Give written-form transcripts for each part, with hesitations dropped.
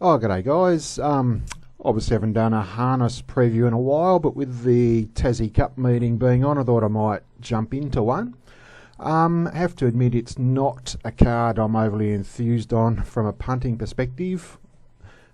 Oh, g'day guys. Obviously haven't done a harness preview in a while, but with the Tassie Cup meeting being on, I thought I might jump into one. Have to admit it's not a card I'm overly enthused on from a punting perspective.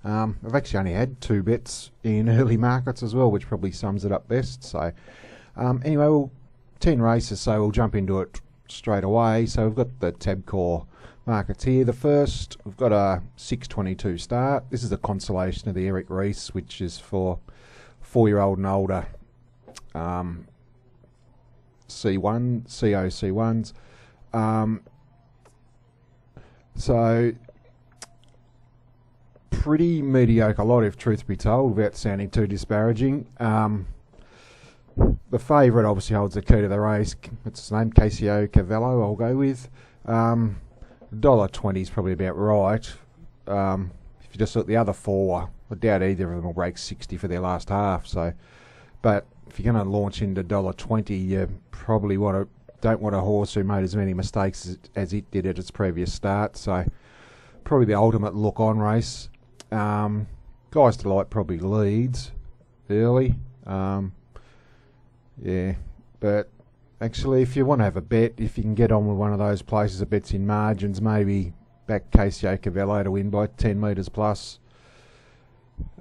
I've actually only had 2 bets in early markets as well, which probably sums it up best. So anyway, 10 races, so we'll jump into it straight away. So we've got the Tabcorp markets here. The first, we've got a 6:22 start. This is a consolation of the Eric Rees, which is for 4-year-old and older COC1s. So pretty mediocre lot, if truth be told, without sounding too disparaging. The favourite obviously holds the key to the race. It's his name, Tassie Cavallo, I'll go with. $1.20 is probably about right. If you just look at the other 4, I doubt either of them will break 60 for their last half. So, but if you're going to launch into $1.20, you probably don't want a horse who made as many mistakes as it did at its previous start. So, probably the ultimate look-on race. Guys Delight probably leads early. Yeah, but actually, if you want to have a bet, if you can get on with one of those places that bets in margins, maybe back Tassie Cavallo to win by 10 metres plus.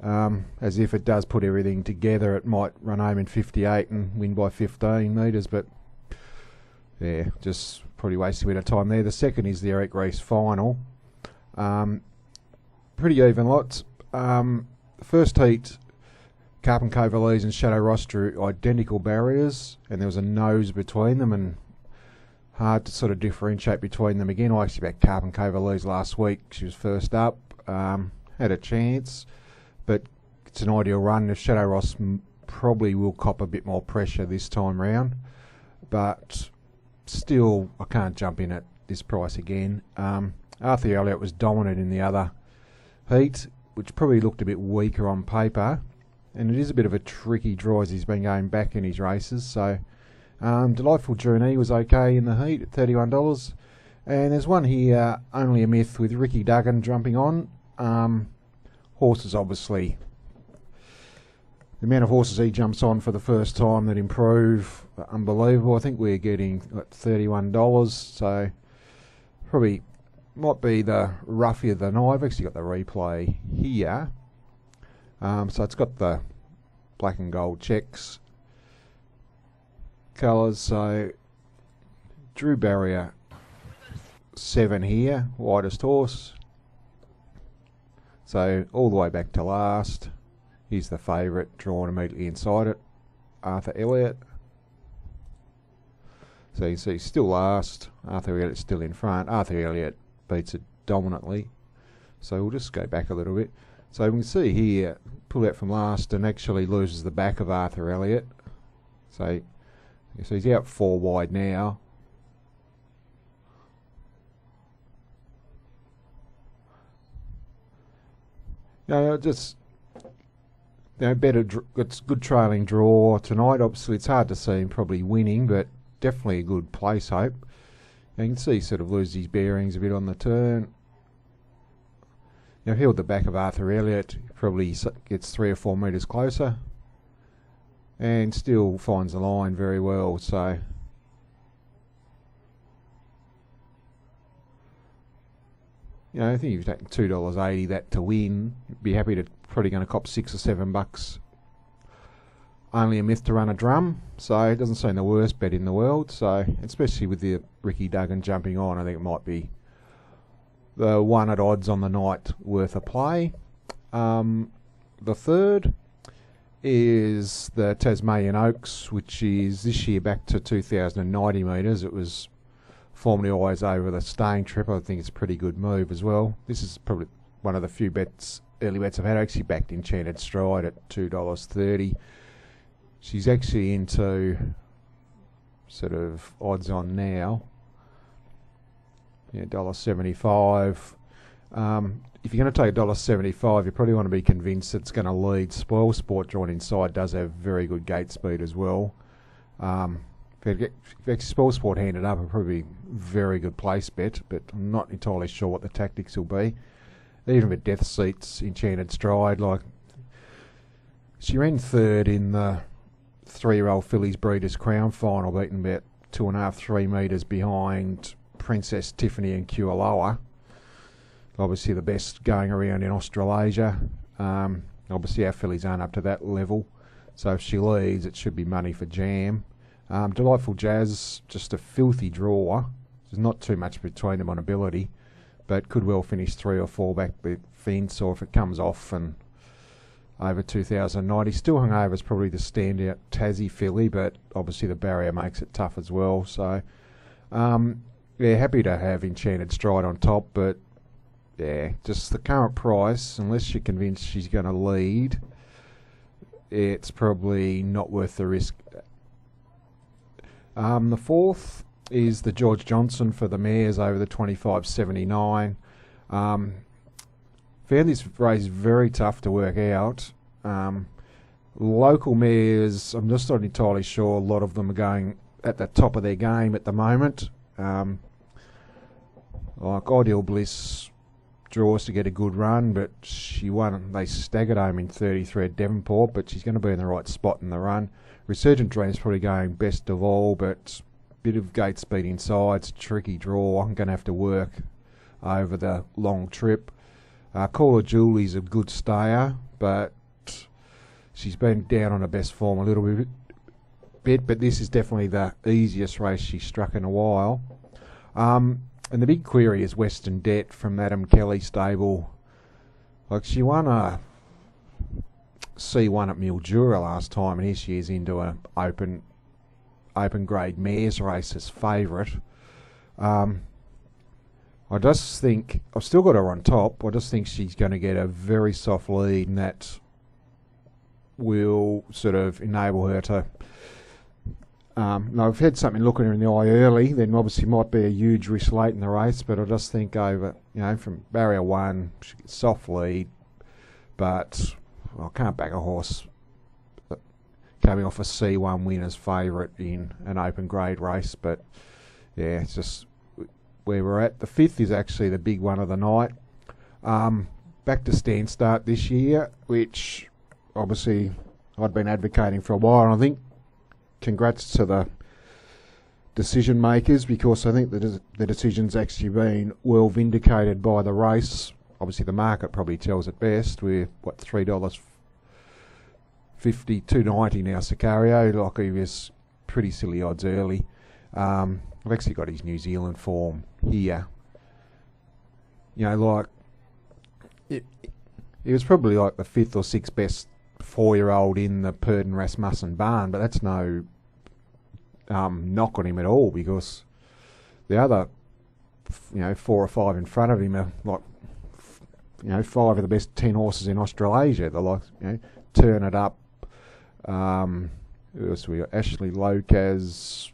As if it does put everything together, it might run home in 58 and win by 15 metres, but yeah, just probably wasting a bit of time there. The second is the Eric Rees final. Pretty even lots. The first heat, Carpin Covalese and Shadow Ross drew identical barriers, and there was a nose between them, and hard to sort of differentiate between them again. I actually backed Carpin Covalese last week. She was first up, had a chance, but it's an ideal run. If Shadow Ross probably will cop a bit more pressure this time round, but still I can't jump in at this price again. Arthur Elliott was dominant in the other heat, which probably looked a bit weaker on paper. And it is a bit of a tricky draw as he's been going back in his races. So, Delightful Journey was okay in the heat at $31. And there's one here, Only a Myth, with Ricky Duggan jumping on. Horses, obviously. The amount of horses he jumps on for the first time that improve, unbelievable. I think we're getting $31. So, probably might be the roughier than I've actually got the replay here. So it's got the black and gold checks colours. So drew barrier 7 here, widest horse. So all the way back to last. Here's the favourite drawn immediately inside it, Arthur Elliott. So you see still last, Arthur Elliott's still in front. Arthur Elliott beats it dominantly. So we'll just go back a little bit. So we can see here, pull out from last and actually loses the back of Arthur Elliott. So he's out 4 wide now. Better. It's good trailing draw tonight. Obviously, it's hard to see him probably winning, but definitely a good place hope. You can see sort of loses his bearings a bit on the turn. Now held the back of Arthur Elliott, probably gets 3 or 4 metres closer, and still finds the line very well. So I think if you've taken $2.80 that to win, you'd be happy to probably going to cop $6 or $7. Only a Myth to run a drum, so it doesn't seem the worst bet in the world. So especially with the Ricky Duggan jumping on, I think it might be the one at odds on the night worth a play. The third is the Tasmanian Oaks, which is this year back to 2,090 metres. It was formerly always over the staying trip. I think it's a pretty good move as well. This is probably one of the few early bets I've had. I actually backed Enchanted Stride at $2.30. She's actually into sort of odds on now. Yeah, $1.75. If you're going to take $1.75, you probably want to be convinced it's going to lead. Spoil Sport drawn inside does have very good gate speed as well. If Spoil Sport handed up, it'd probably be a very good place bet, but I'm not entirely sure what the tactics will be. even with Death Seat's Enchanted Stride, like she ran third in the 3-year-old fillies Breeders' Crown final, beaten about 2.5, 3 metres behind Princess Tiffany and Kualoa. Obviously the best going around in Australasia. Obviously our fillies aren't up to that level, so if she leads it should be money for Jam. Delightful Jazz, just a filthy draw. There's not too much between them on ability, but could well finish 3 or 4 back the fence, or if it comes off and over 2090. Still hungover is probably the standout Tassie filly, but obviously the barrier makes it tough as well. So, yeah, happy to have Enchanted Stride on top, but yeah, just the current price, unless you're convinced she's going to lead, it's probably not worth the risk. The fourth is the George Johnson for the mares over the 25.79. Found this race very tough to work out. Local mares, I'm just not entirely sure. A lot of them are going at the top of their game at the moment. Like Ideal Bliss draws to get a good run, but she won. They staggered home in 33 at Devonport, but she's going to be in the right spot in the run. Resurgent Dream's probably going best of all, but bit of gate speed inside. It's a tricky draw. I'm going to have to work over the long trip. Call of Julie's a good stayer, but she's been down on her best form a little bit, but this is definitely the easiest race she's struck in a while. And the big query is Western Debt from Adam Kelly stable. Like, she won a C1 at Mildura last time, and here she is into an open grade mares race as favourite. I just think I've still got her on top. I just think she's going to get a very soft lead, and that will sort of enable her to. Now, I've had something looking her in the eye early, then obviously might be a huge risk late in the race, but I just think over, from barrier 1, she gets soft lead, but I can't back a horse coming off a C1 win as favourite in an open grade race, but yeah, it's just where we're at. The 5th is actually the big one of the night. Back to stand start this year, which obviously I'd been advocating for a while, and I think congrats to the decision makers, because I think the decision's actually been well vindicated by the race. Obviously the market probably tells it best. We're $3.50, $2.90 now Sicario. Like, he was pretty silly odds early. I've actually got his New Zealand form here. Like it was probably like the 5th or 6th best 4-year-old in the Purdon Rasmussen barn, but that's no knock on him at all, because the other 4 or 5 in front of him are like 5 of the best 10 horses in Australasia. They're like Turn It Up. Who else we got? Ashley Locas.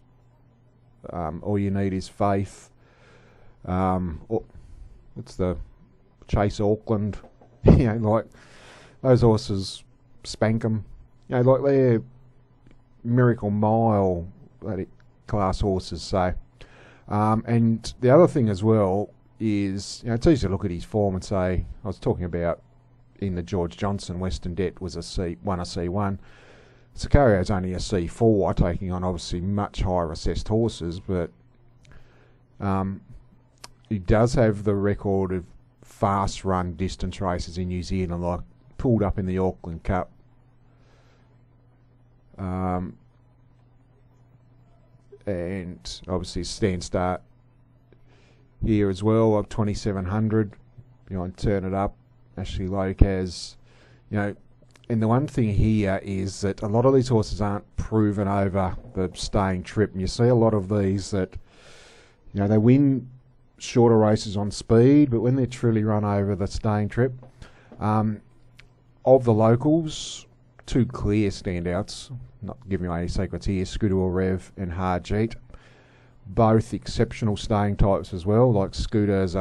All You Need Is Faith. It's the Chase Auckland. Like those horses spank them. Like they're Miracle Mile class horses. So, and the other thing as well is, it's easy to look at his form and say, I was talking about in the George Johnson, Western Debt was a C1. Sicario's only a C4, taking on obviously much higher assessed horses, but he does have the record of fast run distance races in New Zealand, like pulled up in the Auckland Cup. And obviously stand start here as well of 2700 behind Turn It Up, Ashley Locas, and the one thing here is that a lot of these horses aren't proven over the staying trip, and you see a lot of these that they win shorter races on speed, but when they're truly run over the staying trip, of the locals, 2 clear standouts, not giving away any secrets here, Scooter Rev and Harjeet, both exceptional staying types as well. Like Scooter's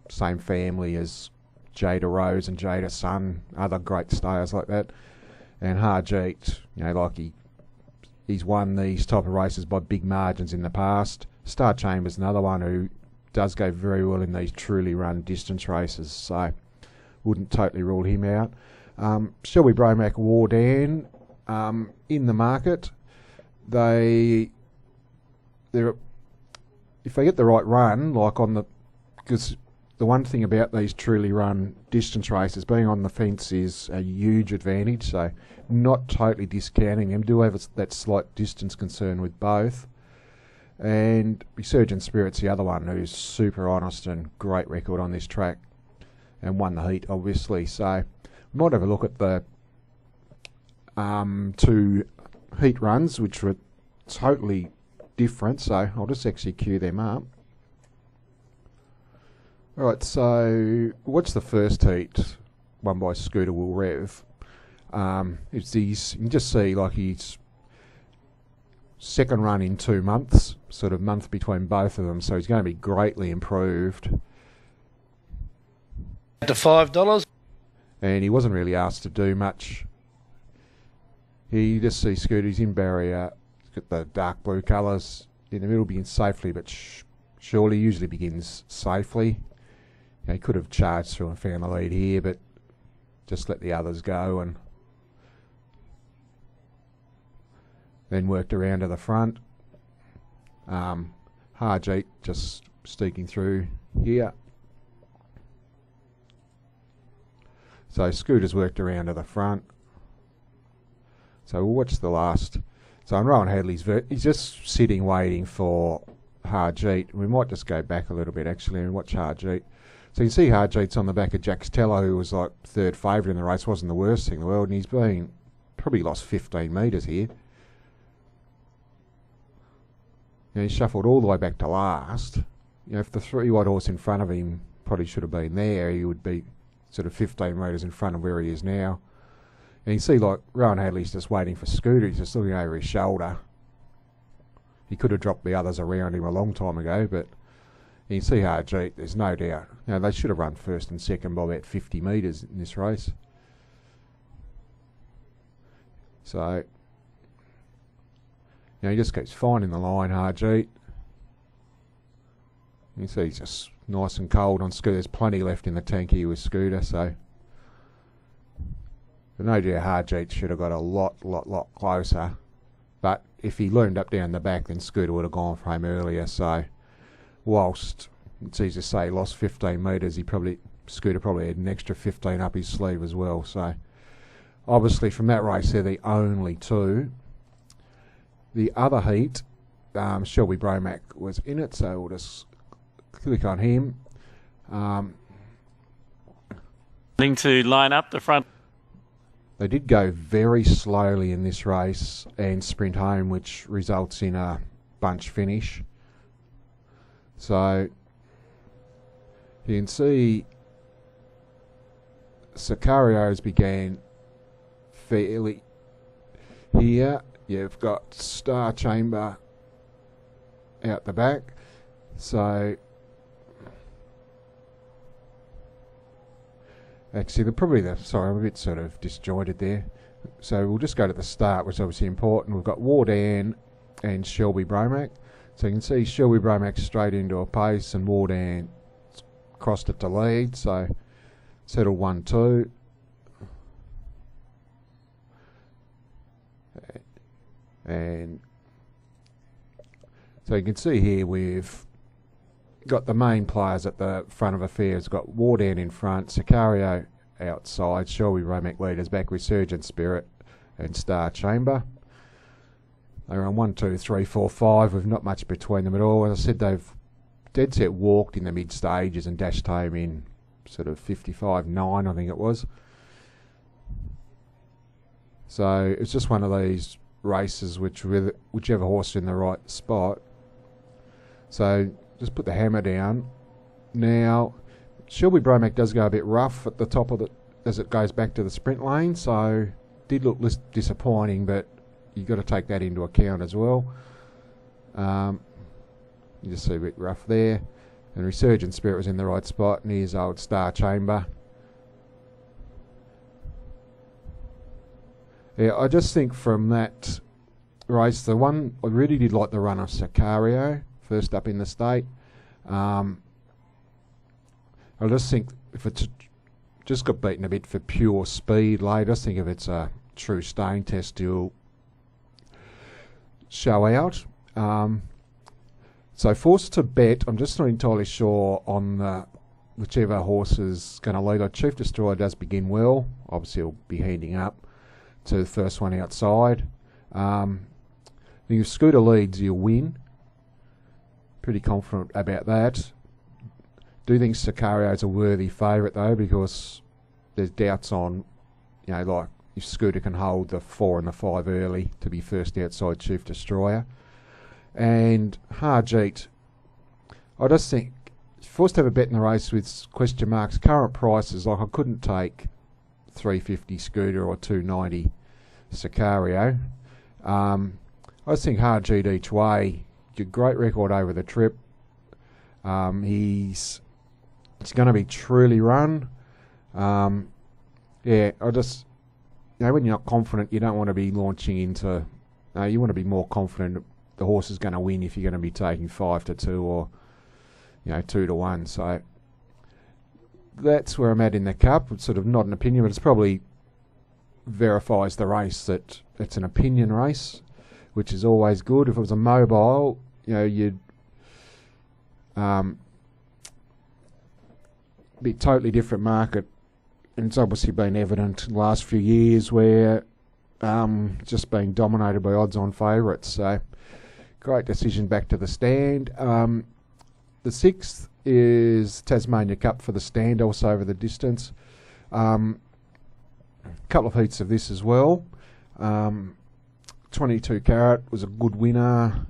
same family as Jada Rose and Jada Sun, other great stayers like that. And Harjeet, like he's won these type of races by big margins in the past. Star Chamber's another one who does go very well in these truly run distance races. So wouldn't totally rule him out. Shelby Bromack Wardan in the market. They're if they get the right run, like on the, because the one thing about these truly run distance races, being on the fence is a huge advantage. So not totally discounting them. Do have that slight distance concern with both. And Resurgent Spirit's the other one who's super honest and great record on this track and won the heat, obviously. So we might have a look at the two heat runs, which were totally different. So I'll just actually cue them up. Alright, so what's the first heat? Won by Scooter Will Rev. It's these, you can just see like he's second run in 2 months, sort of month between both of them, so he's going to be greatly improved. To $5. And he wasn't really asked to do much. He just sees Scooter's in barrier, he's got the dark blue colours, in the middle begins safely, but surely usually begins safely. He could have charged through and found the lead here, but just let the others go and then worked around to the front. Harjeet just sneaking through here. So Scooter's worked around to the front. So we'll watch the last. So on Rowan Hadley's, he's just sitting waiting for Harjeet. We might just go back a little bit actually and watch Harjeet. So you can see Harjeet's on the back of Jack Stella, who was like third favourite in the race. Wasn't the worst thing in the world, and he's probably lost 15 metres here. He shuffled all the way back to last. If the 3-wide horse in front of him probably should have been there, he would be sort of 15 metres in front of where he is now. And you see like Rowan Hadley's just waiting for Scooter. He's just looking over his shoulder. He could have dropped the others around him a long time ago, but you can see Harjeet, there's no doubt. They should have run first and second by about 50 metres in this race. So, he just keeps finding the line, Harjeet. You can see he's just nice and cold on Scooter. There's plenty left in the tank here with Scooter, so. But no doubt Harjeet should have got a lot closer. But if he loomed up down the back, then Scooter would have gone for him earlier, so. Whilst it's easy to say he lost 15 metres, Scooter probably had an extra 15 up his sleeve as well. So obviously from that race they're the only two. The other heat, Shelby Bromack was in it, so we'll just click on him. To line up the front. They did go very slowly in this race and sprint home, which results in a bunch finish. So you can see Sicarios began fairly here. You've got Star Chamber out the back. So actually sorry, I'm a bit sort of disjointed there. So we'll just go to the start, which is obviously important. We've got Wardan and Shelby Bromack. So you can see Shelby Bromack straight into a pace and Wardan crossed it to lead. So settled 1-2. And so you can see here we've got the main players at the front of affairs. We've got Wardan in front, Sicario outside, Shelby Bromack leaders back, Resurgent Spirit and Star Chamber. They're on 1, 2, 3, 4, 5 with not much between them at all. As I said, they've dead set walked in the mid stages and dashed home in sort of 55.9, I think it was. So it's just one of these races whichever horse is in the right spot. So just put the hammer down. Now Shelby Bromack does go a bit rough at the top of it as it goes back to the sprint lane, so did look disappointing, but you've got to take that into account as well. You just see a bit rough there. And Resurgent Spirit was in the right spot, and here's old Star Chamber. Yeah, I just think from that race, the one I really did like the run of Sicario, first up in the state. I just think if it's just got beaten a bit for pure speed late. I think if it's a true staying test, he'll show out. So forced to bet, I'm just not entirely sure on whichever horse is going to lead. Like Chief Destroyer does begin well. Obviously he'll be handing up to the first one outside. If Scooter leads, you'll win. Pretty confident about that. Do think Sicario's a worthy favourite though, because there's doubts on, like if Scooter can hold the 4 and the 5 early to be first outside Chief Destroyer. And Harjeet, I just think, forced to have a bet in the race with question marks. Current prices, like I couldn't take 350 Scooter or 290 Sicario. I just think Harjeet each way. Good, great record over the trip. It's going to be truly run. I just, when you're not confident, you don't want to be launching into. You want to be more confident the horse is going to win if you're going to be taking 5-2 or 2-1. So that's where I'm at in the Cup. It's sort of not an opinion, but it's probably verifies the race that it's an opinion race, which is always good. If it was a mobile, you'd be a totally different market. And it's obviously been evident in the last few years where just being dominated by odds-on favourites. So great decision back to the stand. The 6th is Tasmania Cup for the stand, also over the distance. Couple of heats of this as well. 22 carat was a good winner.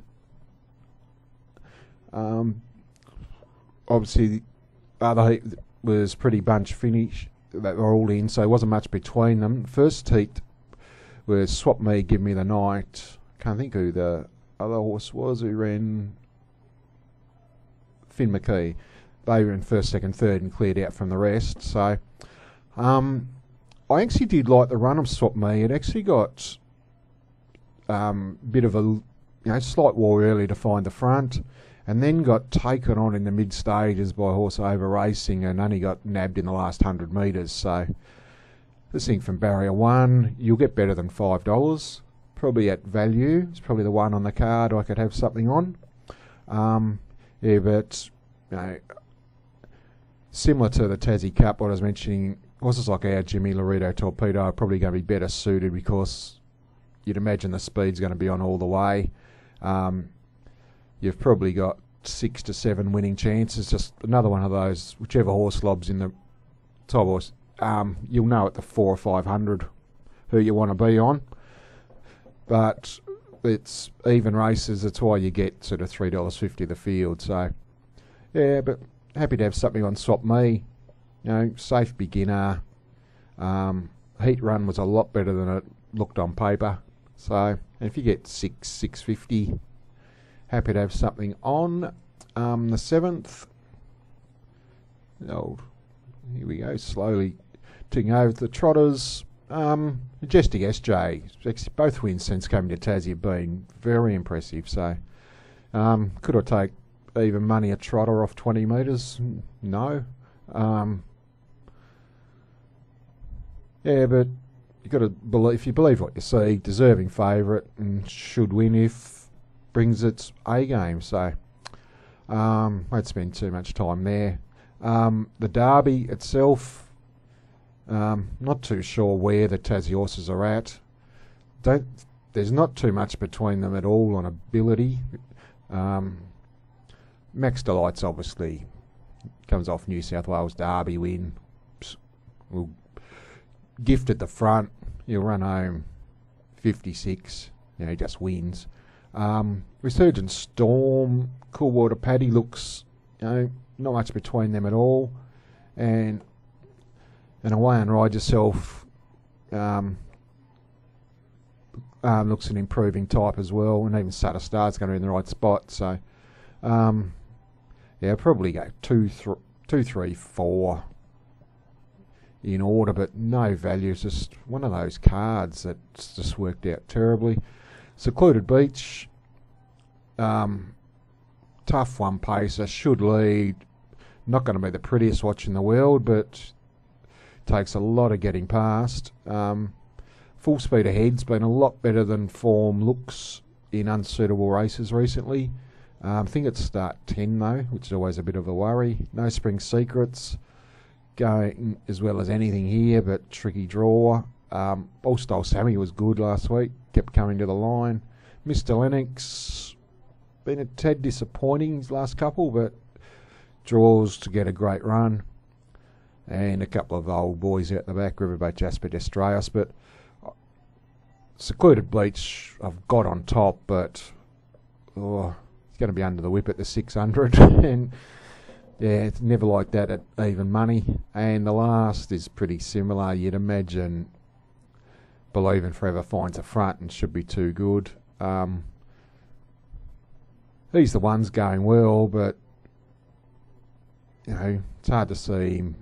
Obviously, the other heat was pretty bunch finish. They were all in, so there wasn't much between them. First heat was Swap Me, Give Me the Night. Can't think who the other horse was who ran. Finn McKee. They were in first, second, third and cleared out from the rest. So I actually did like the run of Swap Me. It actually got bit of a slight war early to find the front, and then got taken on in the mid stages by horse over racing and only got nabbed in the last 100 metres. So this thing from barrier 1, you'll get better than $5. Probably at value. It's probably the one on the card I could have something on. But similar to the Tassie Cup, what I was mentioning, horses like our Jimmy Laredo Torpedo are probably going to be better suited because you'd imagine the speed's going to be on all the way. You've probably got 6 to 7 winning chances. Just another one of those, whichever horse lobs in the top horse, you'll know at the 4 or 500 who you want to be on. But it's even races, that's why you get sort of $3.50 the field. So, but happy to have something on Swap Me. Safe beginner. Heat run was a lot better than it looked on paper. So, and if you get 650, happy to have something on. The 7th. Oh, here we go. Slowly ticking over the trotters. Majestic SJ. Both wins since coming to Tassie have been very impressive. So, could I take even money a trotter off 20 metres? No. But you got to believe. If you believe what you see, deserving favourite and should win if brings its A game. So, won't spend too much time there. The Derby itself. Not too sure where the Tassie horses are at. There's not too much between them at all on ability. Max Delight's obviously comes off New South Wales Derby win. Will gift at the front. He'll run home 56. He just wins. Resurgent Storm, Coolwater Paddy looks, not much between them at all. And Away and Ride Yourself looks an improving type as well, and even Sutter Star's going to be in the right spot. So, probably go 2, 3, 4 in order, but no value. It's just one of those cards that's just worked out terribly. Secluded Beach, tough one pacer, should lead. Not going to be the prettiest watch in the world, but takes a lot of getting past. Full speed ahead's been a lot better than form looks in unsuitable races recently. I think it's start 10 though, which is always a bit of a worry. No Spring Secrets going as well as anything here, but tricky draw. All Style Sammy was good last week, kept coming to the line. Mr. Lennox, been a tad disappointing his last couple, but draws to get a great run. And a couple of old boys out the back, Riverboat Jasper Destrayus, but Secluded Bleach I've got on top, but it's going to be under the whip at the 600. And yeah, it's never like that at even money. And the last is pretty similar. You'd imagine Believing Forever finds a front and should be too good. He's the ones going well, but you know, it's hard to see him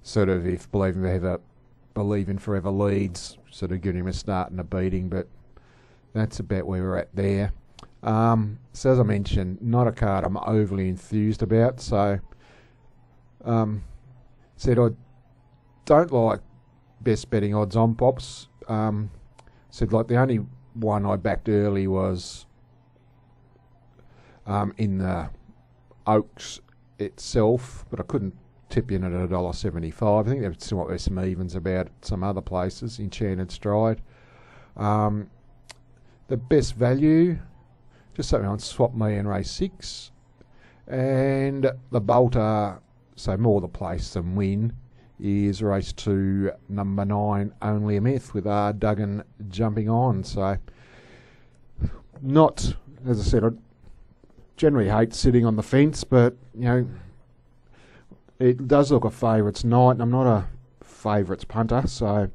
sort of, if Believing Forever leads, sort of giving him a start and a beating, but that's about where we're at there. So as I mentioned, not a card I'm overly enthused about, so said I don't like best betting odds on pops. Said like the only one I backed early was in the Oaks itself, but I couldn't tip in at $1.75. I think there's some evens about some other places. Enchanted Stride. The best value, just something on Swap Me and Race 6. And the bolter, so more the place than win, is race 2, number 9, Only a Myth, with R. Duggan jumping on. So, not, as I said, I generally hate sitting on the fence, but, you know, it does look a favourites night, and I'm not a favourites punter, so,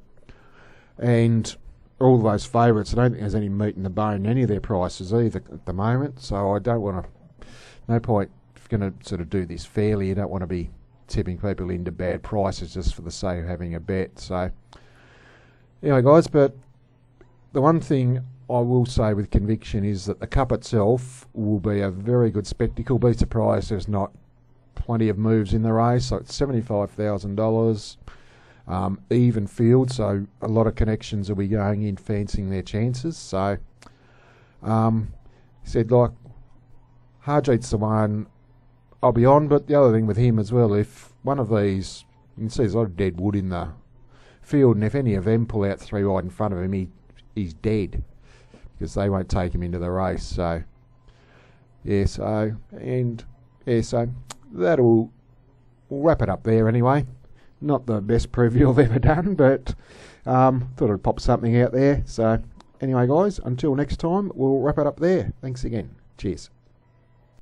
and all of those favourites, I don't think there's any meat in the bone in any of their prices either at the moment, so I don't want to, no point, if you're going to sort of do this fairly, you don't want to be tipping people into bad prices just for the sake of having a bet. So, anyway guys, but the one thing I will say with conviction is that the Cup itself will be a very good spectacle. Be surprised there's not plenty of moves in the race. So it's $75,000, even field, so a lot of connections will be going in fancying their chances. So he said, like, Harjeet's the one I'll be on, but the other thing with him as well, if one of these, you can see there's a lot of dead wood in the field, and if any of them pull out 3 wide in front of him, he's dead, because they won't take him into the race. So so we'll wrap it up there anyway. Not the best preview I've ever done, but thought I'd pop something out there. So anyway guys, until next time, we'll wrap it up there. Thanks again. Cheers.